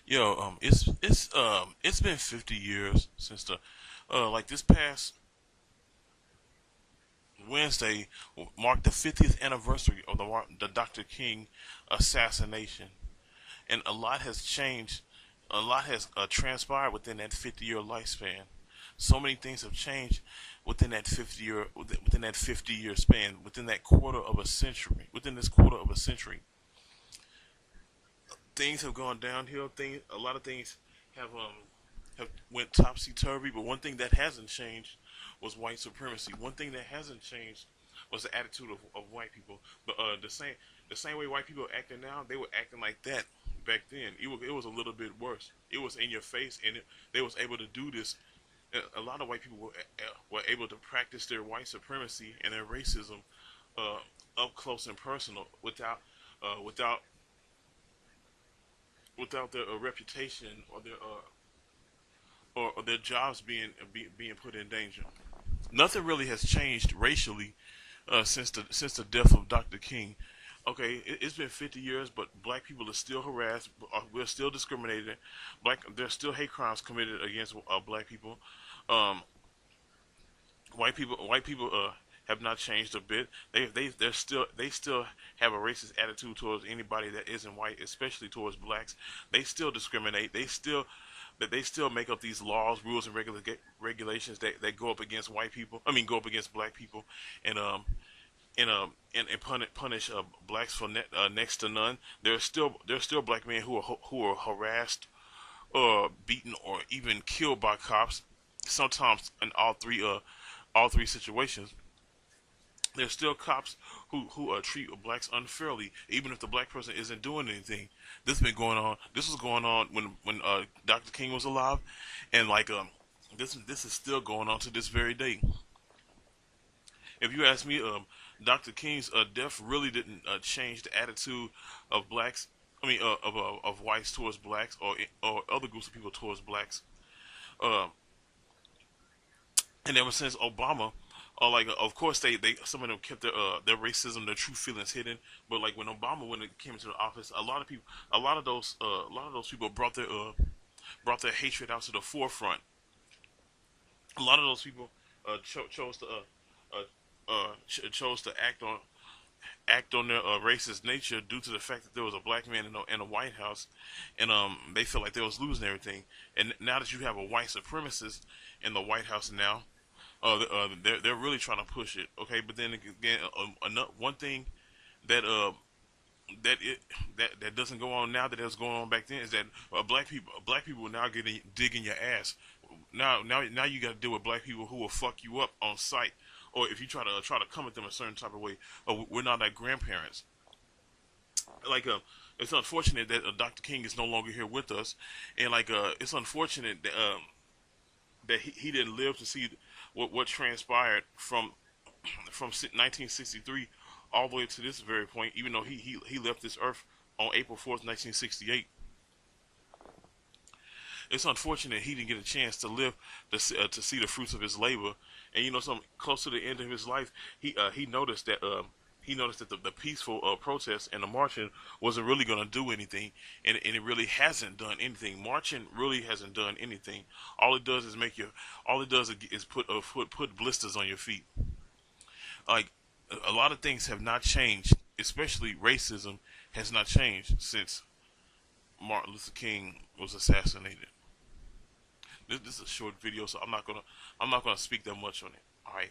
Yo, it's been 50 years since the like this past Wednesday marked the 50th anniversary of the Dr. King assassination, and a lot has changed. A lot has transpired within that 50-year lifespan. So many things have changed within that 50-year span, within that quarter of a century, within this quarter of a century. Things have gone downhill. A lot of things have went topsy turvy. But one thing that hasn't changed was white supremacy. One thing that hasn't changed was the attitude of white people. But the same way white people are acting now, they were acting like that back then. It was a little bit worse. It was in your face, and they was able to do this. A lot of white people were able to practice their white supremacy and their racism uh, up close and personal without without their reputation or their jobs being put in danger. Nothing really has changed racially since the death of Dr. King. Okay, it's been 50 years, but black people are still harassed. We're still discriminated. There's still hate crimes committed against black people. Um, white people have not changed a bit. They still have a racist attitude towards anybody that isn't white, especially towards blacks. They still discriminate. They still make up these laws, rules, and regulations that go up against white people. I mean, go up against black people, and punish blacks for next to none. There's still black men who are harassed, or beaten, or even killed by cops. Sometimes in all three situations. There's still cops who treat blacks unfairly, even if the black person isn't doing anything. This has been going on. This was going on when Dr. King was alive, and this is still going on to this very day. If you ask me, Dr. King's death really didn't change the attitude of blacks. I mean, of whites towards blacks, or other groups of people towards blacks. Uh, and ever since Obama, of course they some of them kept their racism, their true feelings hidden. But like when Obama, when it came into the office, a lot of those people brought their hatred out to the forefront. A lot of those people chose to act on their racist nature due to the fact that there was a black man in the White House, and they felt like they was losing everything. And now that you have a white supremacist in the White House now, they're really trying to push it. Okay, but then again, one thing that that it that doesn't go on now that was going on back then is that black people are now getting digging your ass. Now you got to deal with black people who will fuck you up on sight, or if you try to come at them a certain type of way. We're not like grandparents. Like it's unfortunate that Dr. King is no longer here with us, and it's unfortunate that he didn't live to see what transpired from 1963 all the way to this very point. Even though he left this earth on April 4th, 1968, it's unfortunate he didn't get a chance to live to see the fruits of his labor. And some close to the end of his life, he noticed that. The peaceful protest and the marching wasn't really going to do anything, and it really hasn't done anything. Marching really hasn't done anything. All it does is put blisters on your feet. Like a lot of things have not changed, especially racism has not changed since Martin Luther King was assassinated. This is a short video, so I'm not gonna speak that much on it. All right.